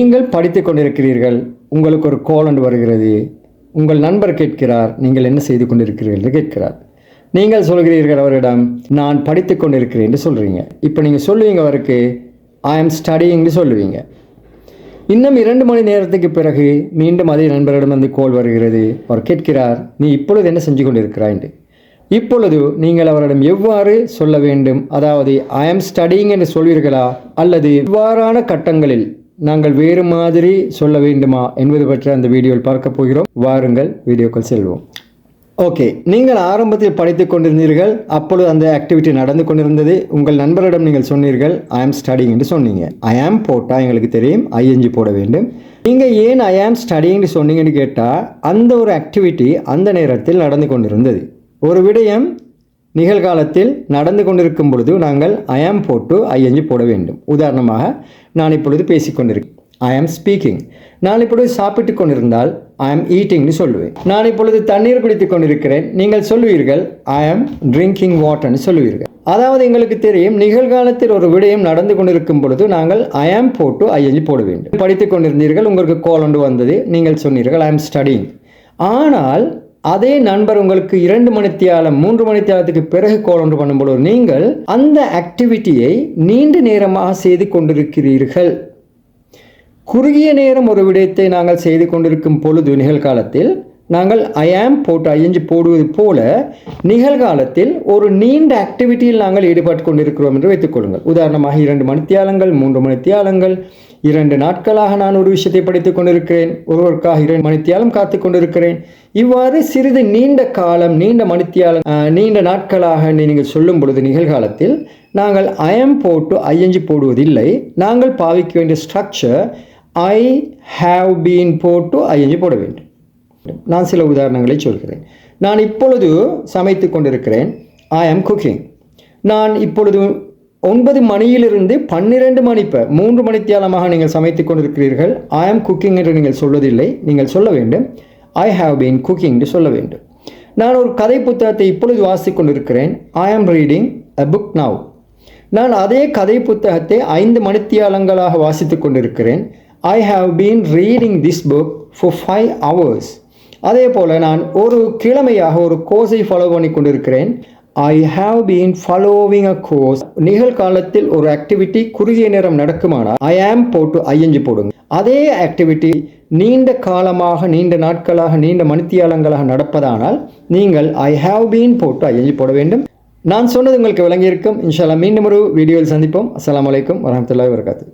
நீங்கள் படித்து கொண்டிருக்கிறீர்கள், உங்களுக்கு ஒரு கால் ஒன்று வருகிறது, உங்கள் நண்பர் கேட்கிறார், நீங்கள் என்ன செய்து கொண்டிருக்கிறீர்கள் என்று கேட்கிறார். நீங்கள் சொல்கிறீர்கள் அவரிடம், நான் படித்து கொண்டிருக்கிறேன் என்று சொல்கிறீங்க. இப்போ நீங்கள் சொல்லுவீங்க அவருக்கு, ஐ ஆம் ஸ்டடிங்னு சொல்லுவீங்க. இன்னும் 2 மணி நேரத்துக்கு பிறகு மீண்டும் அதே நண்பரிடம் வந்து கால் வருகிறது. அவர் கேட்கிறார், நீ இப்பொழுது என்ன செஞ்சு கொண்டிருக்கிறாய் என்று. இப்பொழுது நீங்கள் அவரிடம் எவ்வாறு சொல்ல வேண்டும், அதாவது ஐ ஆம் ஸ்டடிங் என்று சொல்வீர்களா அல்லது இவ்வாறான கட்டங்களில் நாங்கள் வேறு மாதிரி சொல்ல வேண்டுமா என்பது பற்றி அந்த வீடியோவில் பார்க்க போகிறோம். வாருங்கள் வீடியோக்கள் செல்வோம். ஓகே, நீங்கள் ஆரம்பத்தில் படித்து கொண்டிருந்தீர்கள், அப்பொழுது அந்த ஆக்டிவிட்டி நடந்து கொண்டிருந்தது. உங்கள் நண்பரிடம் நீங்கள் சொன்னீர்கள் ஐ ஆம் ஸ்டடிங் என்று சொன்னீங்க. ஐ ஆம் போட்டால் எங்களுக்கு தெரியும், ஐஎன்ஜி போட வேண்டும். நீங்கள் ஏன் ஐ ஆம் ஸ்டடிங்னு சொன்னீங்கன்னு கேட்டால், அந்த ஒரு ஆக்டிவிட்டி அந்த நேரத்தில் நடந்து கொண்டிருந்தது. ஒரு விடயம் நிகழ்காலத்தில் நடந்து கொண்டிருக்கும் பொழுது நாங்கள் ஐ ஆம் போட்டு ஐஎன்ஜி போட வேண்டும். உதாரணமாக, நான் இப்பொழுது பேசிக்கொண்டிருக்கேன், ஐ ஆம் ஸ்பீக்கிங். நான் இப்பொழுது சாப்பிட்டு கொண்டிருந்தால் ஐ ஆம் ஈட்டிங்னு சொல்லுவேன். நான் இப்பொழுது தண்ணீர் குடித்து கொண்டிருக்கிறேன், நீங்கள் சொல்லுவீர்கள் ஐ ஆம் ட்ரிங்கிங் வாட்டர்னு சொல்லுவீர்கள். அதாவது எங்களுக்கு தெரியும், நிகழ்காலத்தில் ஒரு விடயம் நடந்து கொண்டிருக்கும் பொழுது நாங்கள் ஐ ஆம் போட்டு ஐஎன்ஜி போட வேண்டும். படித்து கொண்டிருந்தீர்கள், உங்களுக்கு கால் ஒன்று வந்தது, நீங்கள் சொன்னீர்கள் ஐ ஆம் ஸ்டடிங். ஆனால் அதே நண்பர் உங்களுக்கு 2 மணித்தியாலம் 3 மணித்தியாலத்துக்கு பிறகு கால் ஒன்று பண்ணும்போது நீங்கள் அந்த ஆக்டிவிட்டியை நீண்ட நேரமாக செய்து கொண்டிருக்கிறீர்கள். குறுகிய நேரம் ஒரு விடயத்தை நாங்கள் செய்து கொண்டிருக்கும் பொழுது நிகழ்காலத்தில் நாங்கள் ஐ ஆம் போட்டு ஐஎன்ஜி போடுவது போல நிகழ்காலத்தில் ஒரு நீண்ட ஆக்டிவிட்டியில் நாங்கள் ஈடுபட்டு கொண்டிருக்கிறோம் என்று வைத்துக்கொள்ளுங்கள். உதாரணமாக 2 மணித்தியாலங்கள் 3 மணித்தியாலங்கள் 2 நாட்களாக நான் ஒரு விஷயத்தை படித்துக் கொண்டிருக்கிறேன், ஒருவருக்காக 2 மணித்தியாலம் காத்து கொண்டிருக்கிறேன். இவ்வாறு சிறிது நீண்ட காலம், நீண்ட மணித்தியாலம், நீண்ட நாட்களாக நீங்கள் சொல்லும் பொழுது நிகழ்காலத்தில் நாங்கள் ஐ ஆம் போட்டு ஐஎன்ஜி போடுவதில்லை. நாங்கள் பாவிக்க வேண்டிய ஸ்ட்ரக்சர் ஐ ஹாவ் பீன் போட்டு ஐஎன்ஜி போட வேண்டும். நான் சில உதாரணங்களை சொல்கிறேன். நான் இப்பொழுது சமைத்து கொண்டிருக்கிறேன், ஐ ஆம் குக்கிங். நான் இப்பொழுது 9 மணியிலிருந்து 12 மணி 3 மணித்தியாலமாக நீங்கள் சமைத்து கொண்டிருக்கிறீர்கள். ஐ ஆம் குக்கிங் என்று நீங்கள் சொல்வதில்லை, நீங்கள் சொல்ல வேண்டும் ஐ ஹாவ் பீன் குக்கிங் என்று சொல்ல வேண்டும். நான் ஒரு கதை புத்தகத்தை இப்பொழுது வாசித்து கொண்டிருக்கிறேன், ஐ ஆம் ரீடிங் அ புக் நவ். நான் அதே கதை புத்தகத்தை 5 மணித்தியாலங்களாக வாசித்து கொண்டிருக்கிறேன், I have been reading this book for 5 hours. அதே போல் நான் ஒரு கிழமையாக ஒரு கோர்ஸை ஃபாலோ பண்ணி கொண்டிருக்கிறேன், I have been following a course. நிகழ்காலத்தில் ஒரு ஆக்டிவிட்டி குறுகிய நேரம் நடக்குமானால் ஐ ஆம் போட்டு ஐஎன்ஜி போடுங்க. அதே ஆக்டிவிட்டி நீண்ட காலமாக, நீண்ட நாட்களாக, நீண்ட மணித்தியாலங்களாக நடப்பதானால் நீங்கள் ஐ ஹாவ் பீன் போட்டு ஐஎன்ஜி போட வேண்டும். நான் சொன்னது உங்களுக்கு விளங்கியிருக்கும். இன்ஷா அல்லாஹ் மீண்டும் ஒரு வீடியோவில் சந்திப்போம். அஸ்ஸலாமு அலைக்கும் வரஹ்மத்துல்லாஹி வபரகாத்துஹு.